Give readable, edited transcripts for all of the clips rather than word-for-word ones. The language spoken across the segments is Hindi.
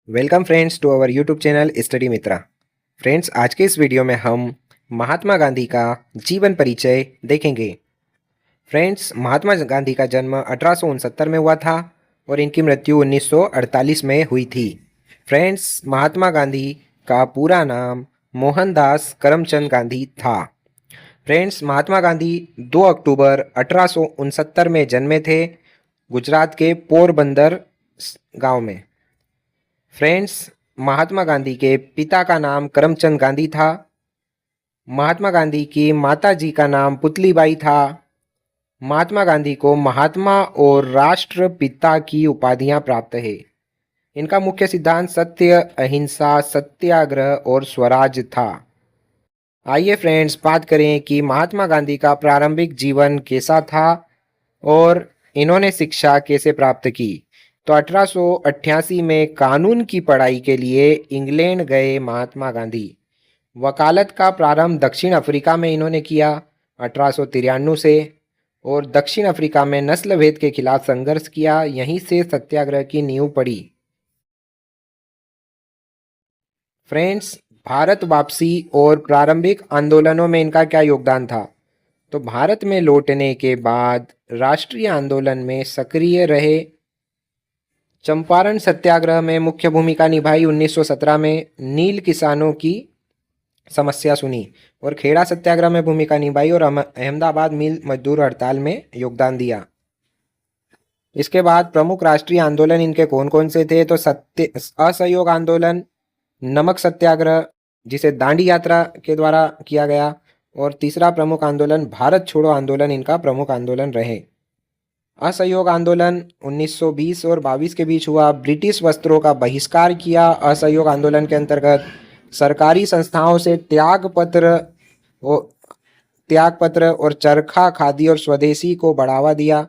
Welcome friends to our YouTube channel study Mitra. Friends, आज के इस वीडियो में हम महात्मा गांधी का जीवन परिचय देखेंगे। फ्रेंड्स, महात्मा गांधी का जन्म 1869 में हुआ था और इनकी मृत्यु 1948 में हुई थी। फ्रेंड्स, महात्मा गांधी का पूरा नाम मोहनदास करमचंद गांधी था। फ्रेंड्स, महात्मा गांधी 2 अक्टूबर 1869 में जन्मे थे, गुजरात के पोरबंदर गांव में। फ्रेंड्स, महात्मा गांधी के पिता का नाम करमचंद गांधी था। महात्मा गांधी की माता जी का नाम पुतलीबाई था। महात्मा गांधी को महात्मा और राष्ट्रपिता की उपाधियां प्राप्त है। इनका मुख्य सिद्धांत सत्य, अहिंसा, सत्याग्रह और स्वराज था। आइए फ्रेंड्स, बात करें कि महात्मा गांधी का प्रारंभिक जीवन कैसा था और इन्होंने शिक्षा कैसे प्राप्त की। तो 1888 में कानून की पढ़ाई के लिए इंग्लैंड गए महात्मा गांधी। वकालत का प्रारंभ दक्षिण अफ्रीका में इन्होंने किया 1893 से, और दक्षिण अफ्रीका में नस्ल भेद के खिलाफ संघर्ष किया। यहीं से सत्याग्रह की नींव पड़ी। फ्रेंड्स, भारत वापसी और प्रारंभिक आंदोलनों में इनका क्या योगदान था। तो भारत में लौटने के बाद राष्ट्रीय आंदोलन में सक्रिय रहे। चंपारण सत्याग्रह में मुख्य भूमिका निभाई। 1917 में नील किसानों की समस्या सुनी और खेड़ा सत्याग्रह में भूमिका निभाई और अहमदाबाद मिल मजदूर हड़ताल में योगदान दिया। इसके बाद प्रमुख राष्ट्रीय आंदोलन इनके कौन कौन से थे। तो असहयोग आंदोलन, नमक सत्याग्रह जिसे दांडी यात्रा के द्वारा किया गया, और तीसरा प्रमुख आंदोलन भारत छोड़ो आंदोलन इनका प्रमुख आंदोलन रहे। असहयोग आंदोलन 1920 और 22 के बीच हुआ। ब्रिटिश वस्त्रों का बहिष्कार किया। असहयोग आंदोलन के अंतर्गत सरकारी संस्थाओं से त्यागपत्र और चरखा, खादी और स्वदेशी को बढ़ावा दिया।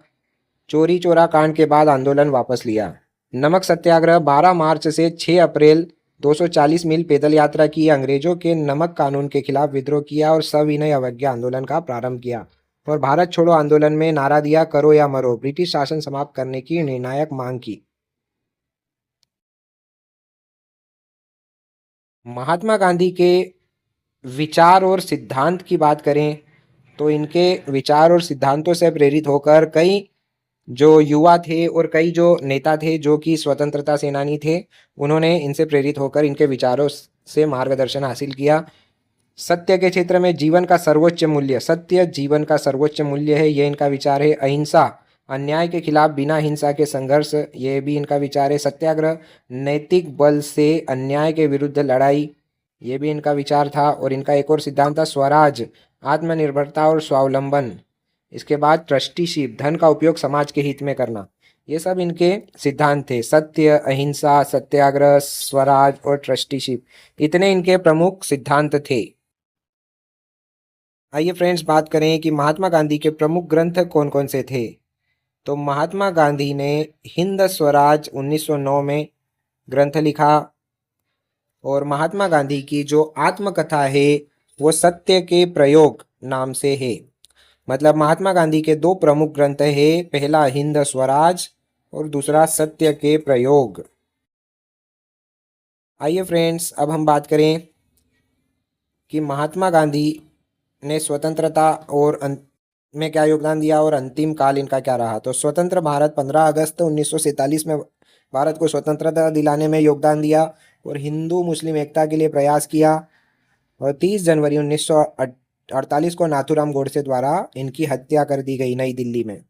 चोरी चोरा कांड के बाद आंदोलन वापस लिया। नमक सत्याग्रह 12 मार्च से 6 अप्रैल 240 मील पैदल यात्रा की, अंग्रेजों के नमक कानून के खिलाफ विद्रोह किया और सविनय अवज्ञा आंदोलन का प्रारंभ किया। और भारत छोड़ो आंदोलन में नारा दिया, करो या मरो, ब्रिटिश शासन समाप्त करने की निर्णायक मांग की। महात्मा गांधी के विचार और सिद्धांत की बात करें तो इनके विचार और सिद्धांतों से प्रेरित होकर कई जो युवा थे और कई जो नेता थे जो कि स्वतंत्रता सेनानी थे, उन्होंने इनसे प्रेरित होकर इनके विचारों से मार्गदर्शन हासिल किया। सत्य के क्षेत्र में जीवन का सर्वोच्च मूल्य, सत्य जीवन का सर्वोच्च मूल्य है, ये इनका विचार है। अहिंसा, अन्याय के खिलाफ बिना हिंसा के संघर्ष, ये भी इनका विचार है। सत्याग्रह, नैतिक बल से अन्याय के विरुद्ध लड़ाई, ये भी इनका विचार था। और इनका एक और सिद्धांत था स्वराज, आत्मनिर्भरता और स्वावलंबन। इसके बाद ट्रस्टीशिप, धन का उपयोग समाज के हित में करना। ये सब इनके सिद्धांत थे। सत्य, अहिंसा, सत्याग्रह, स्वराज और ट्रस्टीशिप, इतने इनके प्रमुख सिद्धांत थे। आइए फ्रेंड्स, बात करें कि महात्मा गांधी के प्रमुख ग्रंथ कौन कौन से थे। तो महात्मा गांधी ने हिंद स्वराज 1909 में ग्रंथ लिखा। और महात्मा गांधी की जो आत्मकथा है वो सत्य के प्रयोग नाम से है। मतलब महात्मा गांधी के दो प्रमुख ग्रंथ है, पहला हिंद स्वराज और दूसरा सत्य के प्रयोग। आइए फ्रेंड्स, अब हम बात करें कि महात्मा गांधी ने स्वतंत्रता और में क्या योगदान दिया और अंतिम काल इनका क्या रहा। तो स्वतंत्र भारत 15 अगस्त 1947 में भारत को स्वतंत्रता दिलाने में योगदान दिया और हिंदू मुस्लिम एकता के लिए प्रयास किया। और 30 जनवरी 1948 को नाथूराम गोडसे द्वारा इनकी हत्या कर दी गई नई दिल्ली में।